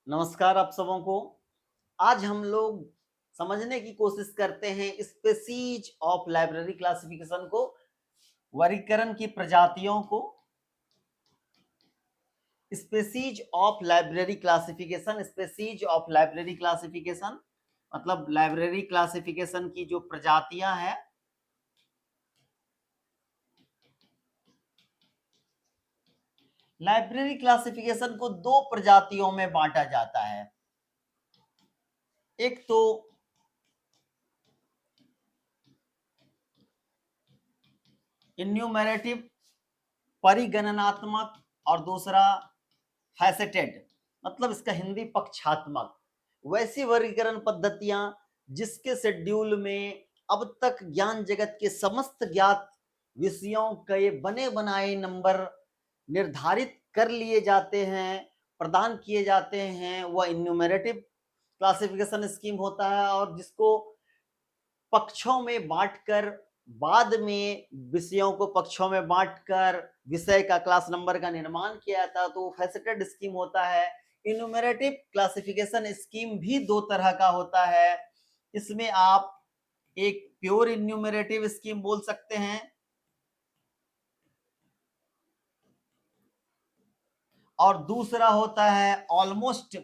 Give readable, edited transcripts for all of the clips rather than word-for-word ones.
नमस्कार आप सबों को। आज हम लोग समझने की कोशिश करते हैं स्पेसीज ऑफ लाइब्रेरी क्लासिफिकेशन को, वर्गीकरण की प्रजातियों को। स्पेसीज ऑफ लाइब्रेरी क्लासिफिकेशन मतलब लाइब्रेरी क्लासिफिकेशन की जो प्रजातियां हैं, लाइब्रेरी क्लासिफिकेशन को दो प्रजातियों में बांटा जाता है। एक तो इन्यूमरेटिव परिगणनात्मक और दूसरा फैसेटेड मतलब इसका हिंदी पक्षात्मक। वैसी वर्गीकरण पद्धतियां जिसके शेड्यूल में अब तक ज्ञान जगत के समस्त ज्ञात विषयों के बने बनाए नंबर निर्धारित कर लिए जाते हैं, प्रदान किए जाते हैं, वह इन्यूमरेटिव क्लासिफिकेशन स्कीम होता है। और जिसको पक्षों में बांटकर बाद में विषयों को पक्षों में बांटकर विषय का क्लास नंबर का निर्माण किया जाता है, तो फैसेटेड स्कीम होता है। इन्यूमरेटिव क्लासिफिकेशन स्कीम भी दो तरह का होता है। इसमें आप एक प्योर इन्यूमरेटिव स्कीम बोल सकते हैं और दूसरा होता है ऑलमोस्ट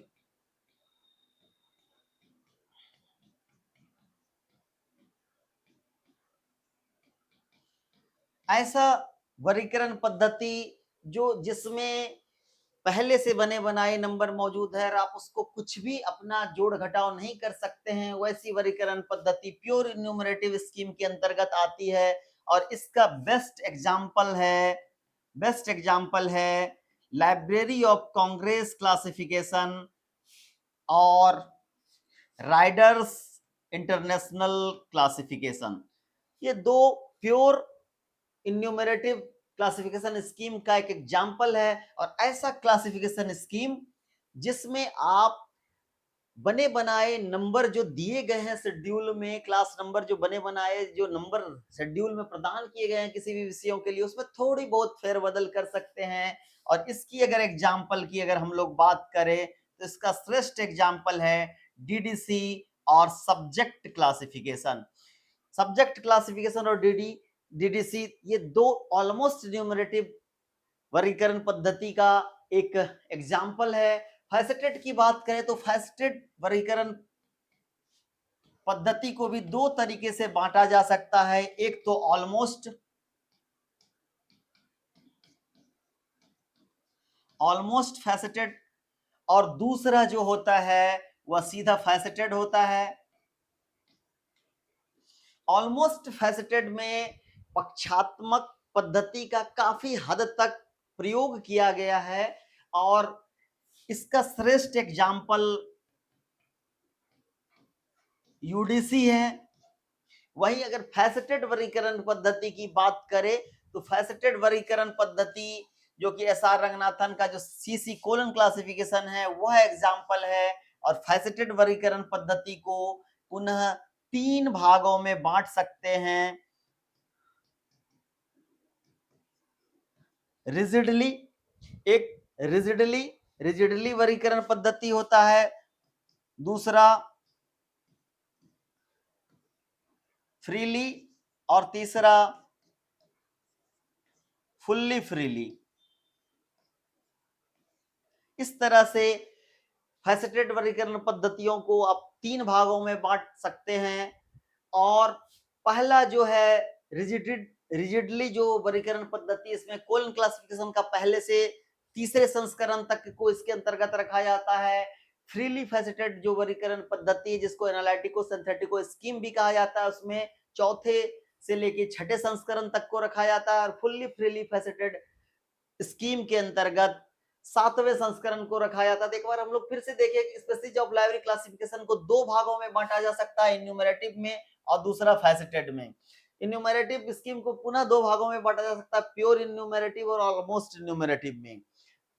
ऐसा वर्गीकरण पद्धति जो जिसमें पहले से बने बनाए नंबर मौजूद है और आप उसको कुछ भी अपना जोड़ घटाव नहीं कर सकते हैं, वैसी वर्गीकरण पद्धति प्योर इन्यूमरेटिव स्कीम के अंतर्गत आती है। और इसका बेस्ट एग्जाम्पल है लाइब्रेरी ऑफ कांग्रेस क्लासिफिकेशन और राइडर्स इंटरनेशनल क्लासिफिकेशन। ये दो प्योर इन्यूमरेटिव क्लासिफिकेशन स्कीम का एक एग्जाम्पल है। और ऐसा क्लासिफिकेशन स्कीम जिसमें आप बने बनाए नंबर जो दिए गए हैं शेड्यूल में, क्लास नंबर जो बने बनाए जो नंबर शेड्यूल में प्रदान किए गए हैं किसी भी विषयों के लिए, उसमें थोड़ी बहुत फेरबदल कर सकते हैं। और इसकी अगर एग्जाम्पल की अगर हम लोग बात करें तो इसका श्रेष्ठ एग्जाम्पल है डीडीसी और सब्जेक्ट क्लासिफिकेशन और डीडीसी। ये दो ऑलमोस्ट न्यूमरेटिव वर्गीकरण पद्धति का एक एग्जाम्पल है। फैसेटेड की बात करें तो फैसेटेड वर्गीकरण पद्धति को भी दो तरीके से बांटा जा सकता है। एक तो ऑलमोस्ट फैसेटेड और दूसरा जो होता है वह सीधा फैसेटेड होता है। ऑलमोस्ट फैसेटेड में पक्षात्मक पद्धति का काफी हद तक प्रयोग किया गया है और इसका श्रेष्ठ एग्जाम्पल यूडीसी है। वहीं अगर फैसेटेड वर्गीकरण पद्धति की बात करें तो फैसेटेड वर्गीकरण पद्धति जो कि एस आर रंगनाथन का जो सीसी कोलन क्लासिफिकेशन है वह एग्जाम्पल है। और फैसेटेड वर्गीकरण पद्धति को पुनः तीन भागों में बांट सकते हैं। रिजिडली एक रिजिडली वर्गीकरण पद्धति होता है, दूसरा फ्रीली और तीसरा फुल्ली फ्रीली। इस तरह से फैसेटेड वर्गीकरण पद्धतियों को आप तीन भागों में बांट सकते हैं। और पहला जो है रिजिडली जो वर्गीकरण पद्धति, इसमें कोलन क्लासिफिकेशन का पहले से तीसरे संस्करण तक को इसके अंतर्गत रखा जाता है। फ्रीली फैसेटेड जो वर्गीकरण पद्धति जिसको एनालिटिको सिंथेटिको स्कीम भी कहा जाता है, उसमें चौथे से लेके छठे संस्करण तक को रखा जाता है। और फुल्ली फ्रीली फैसेटेड स्कीम के अंतर्गत सातवें संस्करण को रखा जाता है। एक बार हम लोग फिर से देखें, स्पेसीज ऑफ लाइब्रेरी क्लासिफिकेशन को दो भागों में बांटा जा सकता है, इन्यूमरेटिव में और दूसरा फैसेटेड में। इन्यूमरेटिव स्कीम को पुनः दो भागों में बांटा जा सकता है, प्योर इन्यूमरेटिव और ऑलमोस्ट इन्यूमरेटिव में।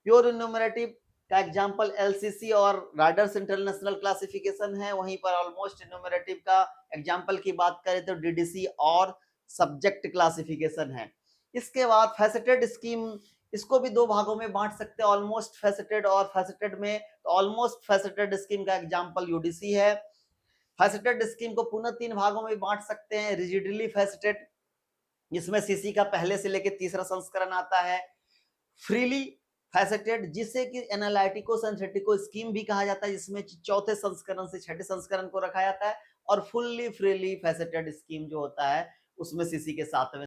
प्योर इन्यूमरेटिव का एग्जांपल एलसीसी और राइडर्स इंटरनेशनल क्लासिफिकेशन है। वहीं पर ऑलमोस्ट इन्यूमरेटिव का एग्जांपल की बात करें तो डीडीसी और सब्जेक्ट क्लासिफिकेशन है। इसके बाद फैसेटेड स्कीम इसको भी दो भागों में बांट सकते हैं, ऑलमोस्ट फैसेटेड और फैसेटेड में। तो ऑलमोस्ट फैसेटेड स्कीम का एग्जांपल यूडीसी है। फैसेटेड स्कीम को पुनः तीन भागों में बांट सकते हैं, रिजिडली फैसेटेड, जिसमें सीसी का पहले से लेकर तीसरा संस्करण आता है, फ्रीली फैसेटेड जिसे कि एनालिटिको सिंथेटिको स्कीम भी कहा जाता है, जिसमें चौथे संस्करण से छठे संस्करण को रखा जाता है, और फुल्ली फ्रीली फैसेटेड स्कीम जो होता है उसमें सीसी के सातवें